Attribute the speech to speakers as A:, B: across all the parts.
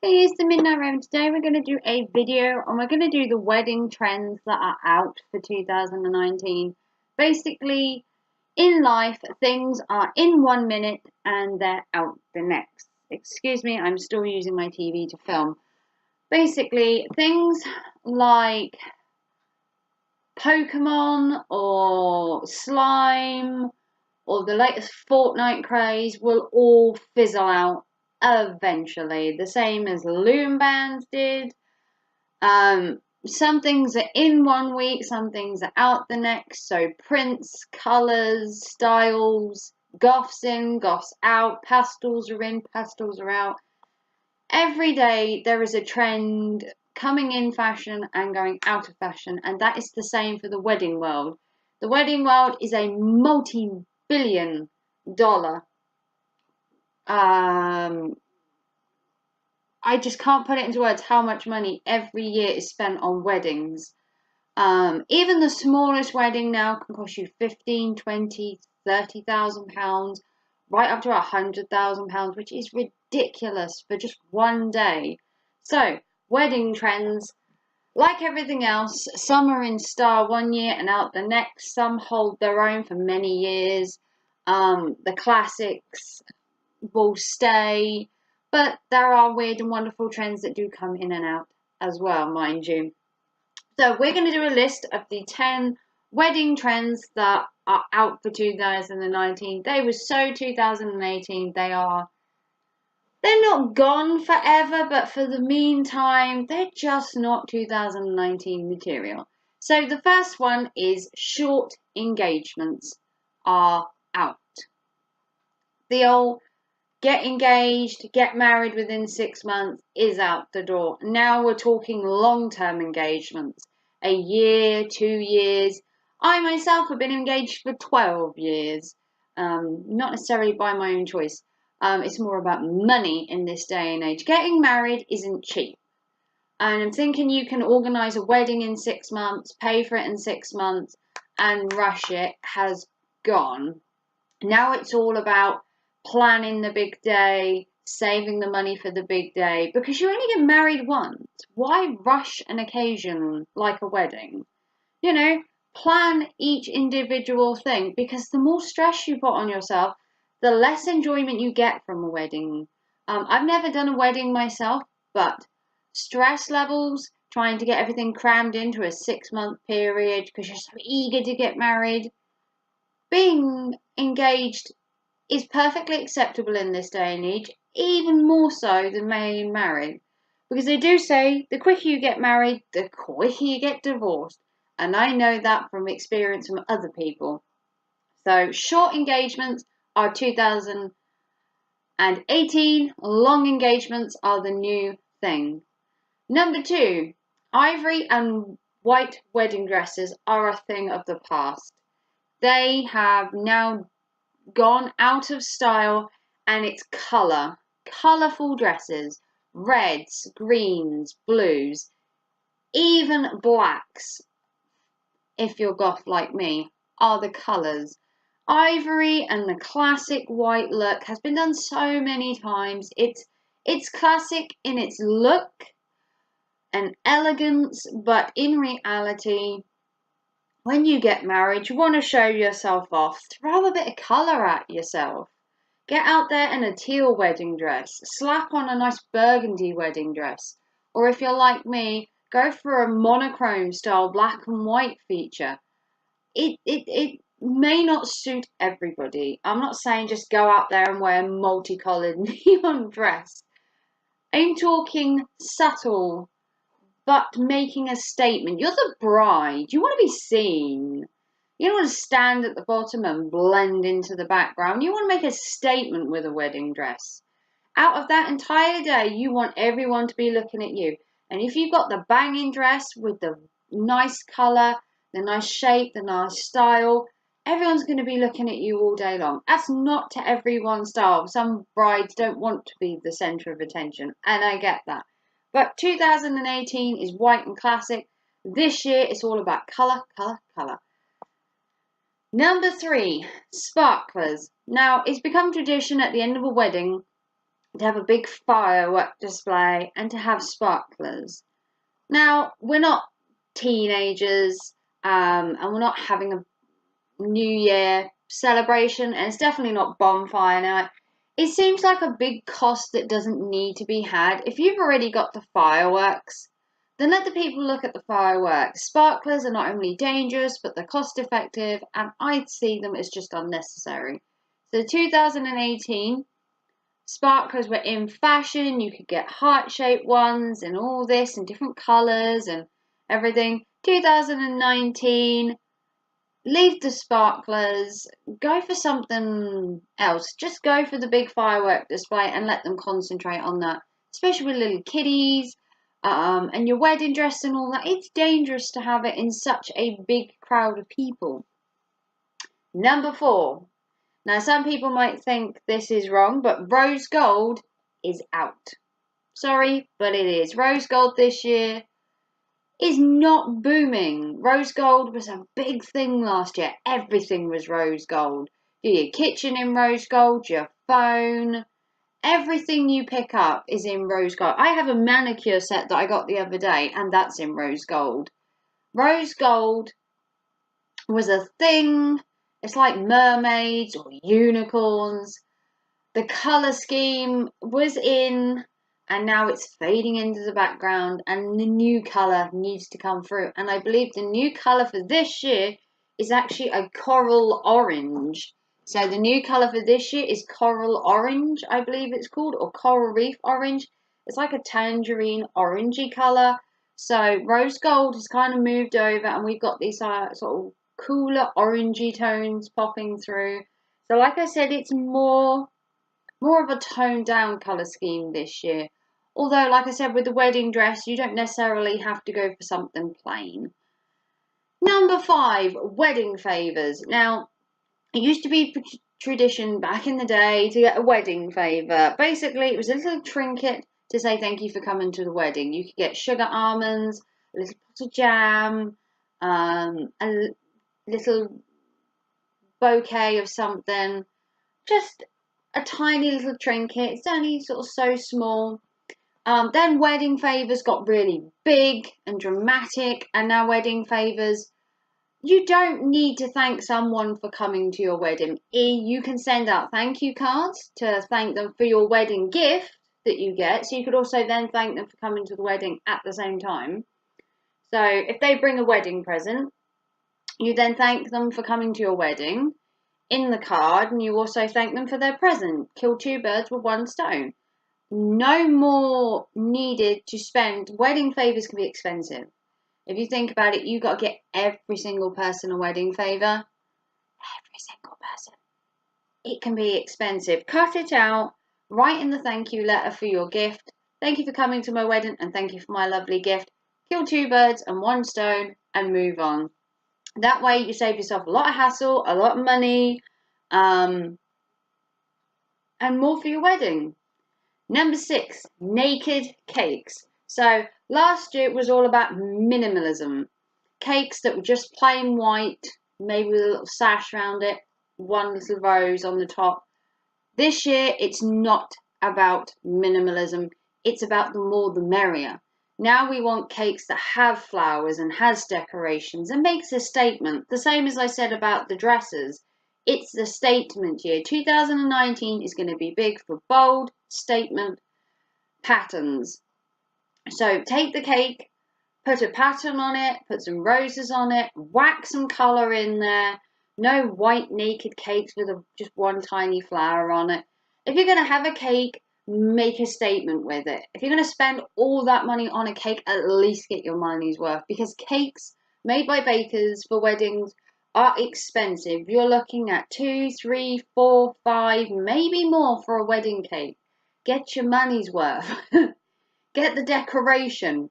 A: Hey, it's the Midnight Raven. Today we're going to do a video and we're going to do the wedding trends that are out for 2019. Basically, in life, things are in 1 minute and they're out the next. Excuse me, I'm still using my TV to film. Basically, things like Pokemon or slime or the latest Fortnite craze will all fizzle out eventually. The same as Loom Bands did. Some things are in 1 week, some things are out the next. So prints, colours, styles, goths in, goths out, pastels are in, pastels are out. Every day there is a trend coming in fashion and going out of fashion, and that is the same for the wedding world. The wedding world is a multi-billion dollar I just can't put it into words how much money every year is spent on weddings. Even the smallest wedding now can cost you 15, 20, 30,000 pounds, right up to £100,000, which is ridiculous for just one day. So, wedding trends, like everything else, some are in style 1 year and out the next. Some hold their own for many years. The classics will stay, but there are weird and wonderful trends that do come in and out as well, mind you. So we're going to do a list of the 10 wedding trends that are out for 2019. They were so 2018. They're not gone forever, but for the meantime, they're just not 2019 material. So the first one is short engagements are out. The old get engaged, get married within 6 months is out the door. Now we're talking long-term engagements. A year, 2 years. I myself have been engaged for 12 years. Not necessarily by my own choice. It's more about money in this day and age. Getting married isn't cheap. And I'm thinking you can organise a wedding in 6 months, pay for it in 6 months, and rush it has gone. Now it's all about planning the big day, saving the money for the big day, because you only get married once. Why rush an occasion like a wedding? You know, plan each individual thing, because the more stress you put on yourself, the less enjoyment you get from a wedding. I've never done a wedding myself, but stress levels, trying to get everything crammed into a 6 month period because you're so eager to get married. Being engaged is perfectly acceptable in this day and age, even more so than being married. Because they do say the quicker you get married, the quicker you get divorced. And I know that from experience from other people. So short engagements are 2018, long engagements are the new thing. Number 2, ivory and white wedding dresses are a thing of the past. They have now gone out of style, and it's colourful dresses, reds, greens, blues, even blacks, if you're goth like me, are the colours. Ivory and the classic white look has been done so many times. It's classic in its look and elegance, but in reality, when you get married, you want to show yourself off. Throw a bit of colour at yourself. Get out there in a teal wedding dress. Slap on a nice burgundy wedding dress. Or if you're like me, go for a monochrome style black and white feature. It may not suit everybody. I'm not saying just go out there and wear a multicoloured neon dress. I'm talking subtle, but making a statement. You're the bride. You want to be seen. You don't want to stand at the bottom and blend into the background. You want to make a statement with a wedding dress. Out of that entire day, you want everyone to be looking at you. And if you've got the banging dress with the nice colour, the nice shape, the nice style, everyone's going to be looking at you all day long. That's not to everyone's style. Some brides don't want to be the centre of attention, and I get that. But 2018 is white and classic. This year, it's all about colour, colour, colour. Number 3, sparklers. Now, it's become tradition at the end of a wedding to have a big firework display, and to have sparklers. Now, we're not teenagers, and we're not having a New Year celebration, and it's definitely not bonfire night. It seems like a big cost that doesn't need to be had. If you've already got the fireworks, then let the people look at the fireworks. Sparklers are not only dangerous, but they're cost effective, and I see them as just unnecessary. So 2018, sparklers were in fashion. You could get heart-shaped ones and all this and different colours and everything. 2019, leave the sparklers, go for something else. Just go for the big firework display and let them concentrate on that, especially with little kiddies and your wedding dress and all that. It's dangerous to have it in such a big crowd of people. Number 4. Now, some people might think this is wrong, but rose gold is out. Sorry, but it is. Rose gold this year is not booming. Rose gold was a big thing last year. Everything was rose gold. Do your kitchen in rose gold, your phone, everything you pick up is in rose gold. I have a manicure set that I got the other day, and that's in rose gold. Rose gold was a thing. It's like mermaids or unicorns. The colour scheme was in, and now it's fading into the background, and the new colour needs to come through. And I believe the new colour for this year is actually a coral orange. So the new colour for this year is coral orange, I believe it's called, or coral reef orange. It's like a tangerine orangey colour. So rose gold has kind of moved over, and we've got these sort of cooler orangey tones popping through. So like I said, it's more of a toned down colour scheme this year. Although, like I said, with the wedding dress, you don't necessarily have to go for something plain. Number 5, wedding favours. Now, it used to be tradition back in the day to get a wedding favour. Basically, it was a little trinket to say thank you for coming to the wedding. You could get sugar almonds, a little pot of jam, a little bouquet of something, just a tiny little trinket. It's only sort of so small. Then wedding favours got really big and dramatic, and now wedding favours, you don't need to thank someone for coming to your wedding. You can send out thank you cards to thank them for your wedding gift that you get, so you could also then thank them for coming to the wedding at the same time. So if they bring a wedding present, you then thank them for coming to your wedding in the card, and you also thank them for their present. Kill 2 birds with 1 stone. No more needed to spend. Wedding favours can be expensive. If you think about it, you got to get every single person a wedding favour. Every single person. It can be expensive. Cut it out. Write in the thank you letter for your gift. Thank you for coming to my wedding, and thank you for my lovely gift. Kill 2 birds and 1 stone and move on. That way you save yourself a lot of hassle, a lot of money, and more for your wedding. Number 6, naked cakes. So last year it was all about minimalism. Cakes that were just plain white, maybe with a little sash around it, 1 little rose on the top. This year it's not about minimalism. It's about the more the merrier. Now we want cakes that have flowers and has decorations and makes a statement. The same as I said about the dresses. It's the statement year. 2019 is going to be big for bold statement patterns. So take the cake, put a pattern on it, put some roses on it, whack some colour in there. No white naked cakes with just 1 tiny flower on it. If you're going to have a cake, make a statement with it. If you're going to spend all that money on a cake, at least get your money's worth, because cakes made by bakers for weddings are expensive. You're looking at 2, 3, 4, 5, maybe more for a wedding cake. Get your money's worth. Get the decoration.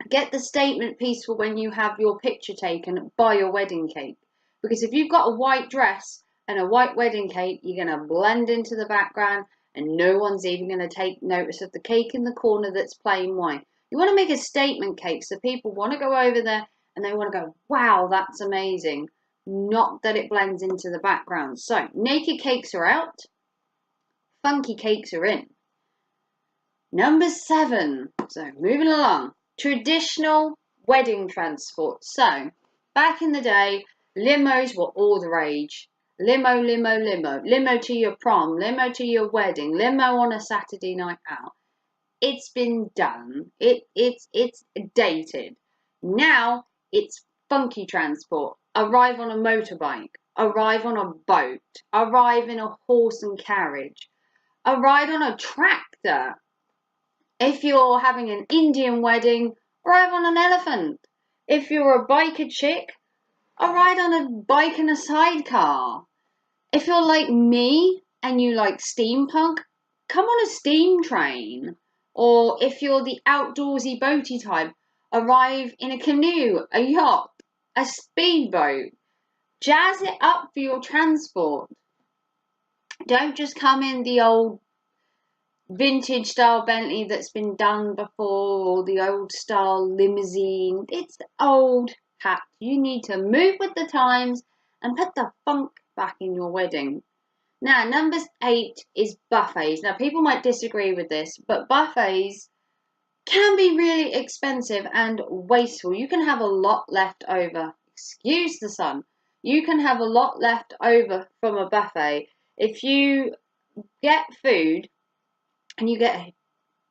A: Get the statement piece for when you have your picture taken by your wedding cake. Because if you've got a white dress and a white wedding cake, you're going to blend into the background, and no one's even going to take notice of the cake in the corner that's plain white. You want to make a statement cake so people want to go over there and they want to go, wow, that's amazing. Not that it blends into the background. So, naked cakes are out. Funky cakes are in. Number 7. So moving along. Traditional wedding transport. So back in the day, limos were all the rage. Limo, limo, limo. Limo to your prom. Limo to your wedding. Limo on a Saturday night out. It's been done. It's dated. Now it's funky transport. Arrive on a motorbike. Arrive on a boat. Arrive in a horse and carriage. Arrive on a tractor. If you're having an Indian wedding, arrive on an elephant. If you're a biker chick, ride on a bike and a sidecar. If you're like me and you like steampunk, come on a steam train. Or if you're the outdoorsy boaty type, arrive in a canoe, a yacht, a speedboat. Jazz it up for your transport. Don't just come in the old vintage style Bentley that's been done before, or the old style limousine. It's old hat. You need to move with the times and put the funk back in your wedding. Now, number 8 is buffets. Now, people might disagree with this, but buffets can be really expensive and wasteful. You can have a lot left over. Excuse the sun. You can have a lot left over from a buffet. If you get food and you get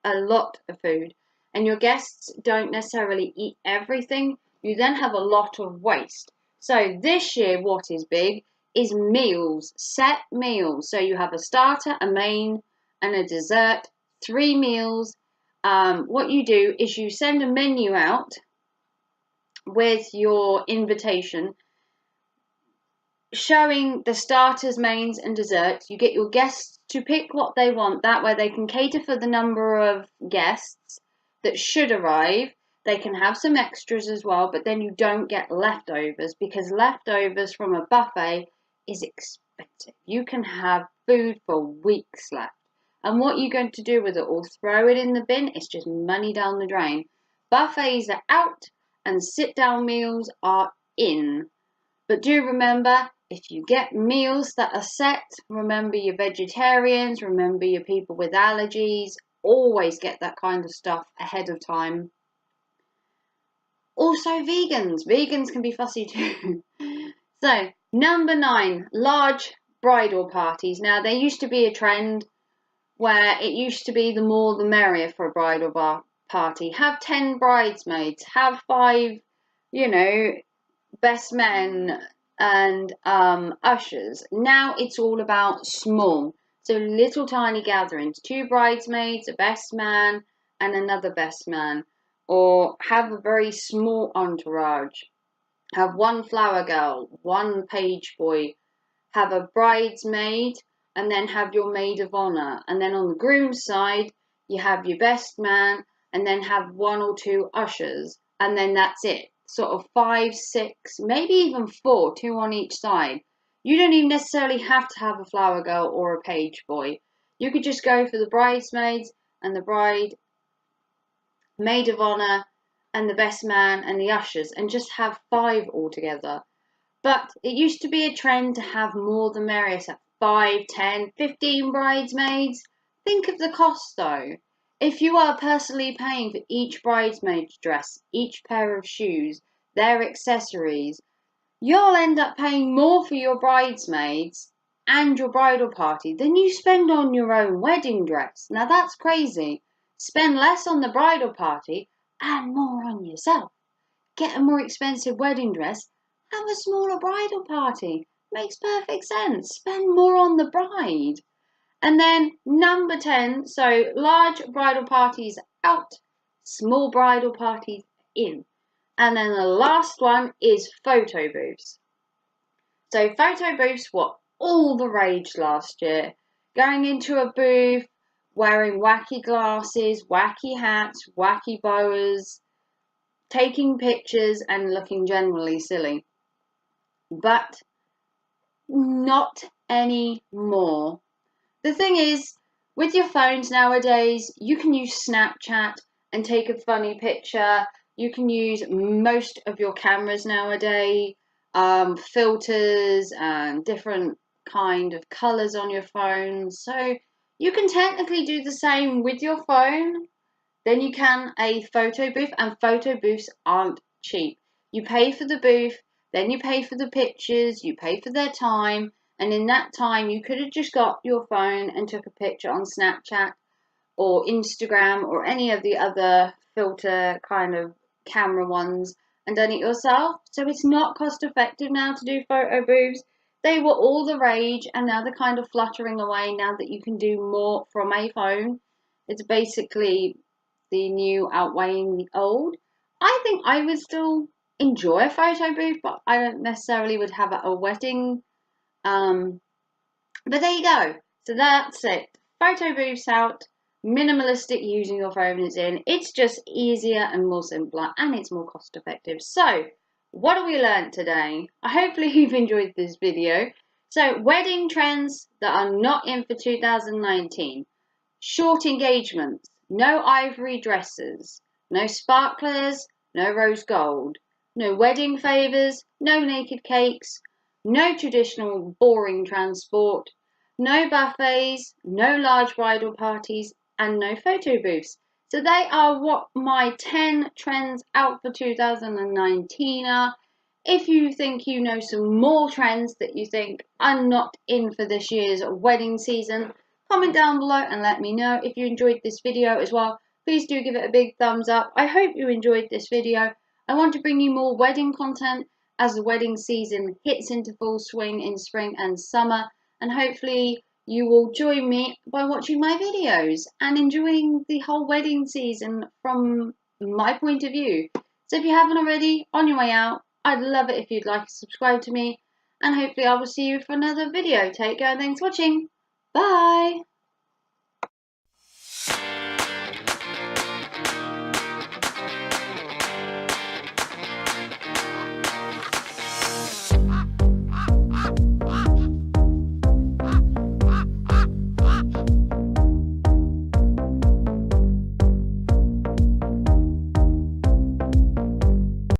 A: a lot of food and your guests don't necessarily eat everything, you then have a lot of waste. So this year, what is big is meals, set meals. So you have a starter, a main, and a dessert, 3 meals. What you do is you send a menu out with your invitation showing the starters, mains, and desserts. You get your guests to pick what they want. That way they can cater for the number of guests that should arrive. They can have some extras as well, but then you don't get leftovers, because leftovers from a buffet is expensive. You can have food for weeks left. And what you're going to do with it all, throw it in the bin, it's just money down the drain. Buffets are out and sit-down meals are in. But do remember, if you get meals that are set, remember your vegetarians, remember your people with allergies, always get that kind of stuff ahead of time. Also vegans. Vegans can be fussy too. So, number 9, large bridal parties. Now, there used to be a trend where it used to be the more the merrier for a bridal party. Have 10 bridesmaids, have 5, best men and ushers. Now it's all about small. So little tiny gatherings. 2 bridesmaids, a best man, and another best man. Or have a very small entourage. Have 1 flower girl, 1 page boy. Have a bridesmaid, and then have your maid of honor. And then on the groom's side, you have your best man, and then have 1 or 2 ushers. And then that's it. Sort of 5, 6, maybe even 4, 2 on each side. You don't even necessarily have to have a flower girl or a page boy. You could just go for the bridesmaids and the bride, maid of honor, and the best man and the ushers, and just have 5 altogether. But it used to be a trend to have more the merrier, so 5, 10, 15 bridesmaids. Think of the cost though. If you are personally paying for each bridesmaid's dress, each pair of shoes, their accessories, you'll end up paying more for your bridesmaids and your bridal party than you spend on your own wedding dress. Now that's crazy. Spend less on the bridal party and more on yourself. Get a more expensive wedding dress, have a smaller bridal party. Makes perfect sense. Spend more on the bride. And then number 10, so large bridal parties out, small bridal parties in. And then the last one is photo booths. So photo booths were all the rage last year. Going into a booth, wearing wacky glasses, wacky hats, wacky boas, taking pictures and looking generally silly. But not anymore. The thing is, with your phones nowadays, you can use Snapchat and take a funny picture. You can use most of your cameras nowadays, filters and different kind of colours on your phone. So You can technically do the same with your phone. Then you can a photo booth, and photo booths aren't cheap. You pay for the booth, then you pay for the pictures, you pay for their time, and in that time you could have just got your phone and took a picture on Snapchat or Instagram or any of the other filter kind of camera ones and done it yourself. So it's not cost effective now to do photo booths. They were all the rage, and now they're kind of fluttering away now that you can do more from a phone. It's basically the new outweighing the old. I think I would still enjoy a photo booth, but I don't necessarily would have at a wedding. But there you go. So that's it. Photo booths out. Minimalistic using your phone is in. It's just easier and more simpler, and it's more cost effective. So what have we learned today? Hopefully you've enjoyed this video. So wedding trends that are not in for 2019. Short engagements, no ivory dresses, no sparklers, no rose gold, no wedding favours, no naked cakes, no traditional boring transport, no buffets, no large bridal parties, and no photo booths. So they are what my 10 trends out for 2019 are. If you think you know some more trends that you think are not in for this year's wedding season, comment down below and let me know. If you enjoyed this video as well, please do give it a big thumbs up. I hope you enjoyed this video. I want to bring you more wedding content as the wedding season hits into full swing in spring and summer, and hopefully you will join me by watching my videos and enjoying the whole wedding season from my point of view. So if you haven't already, on your way out, I'd love it if you'd like to subscribe to me, and hopefully I will see you for another video. Take care, thanks for watching. Bye!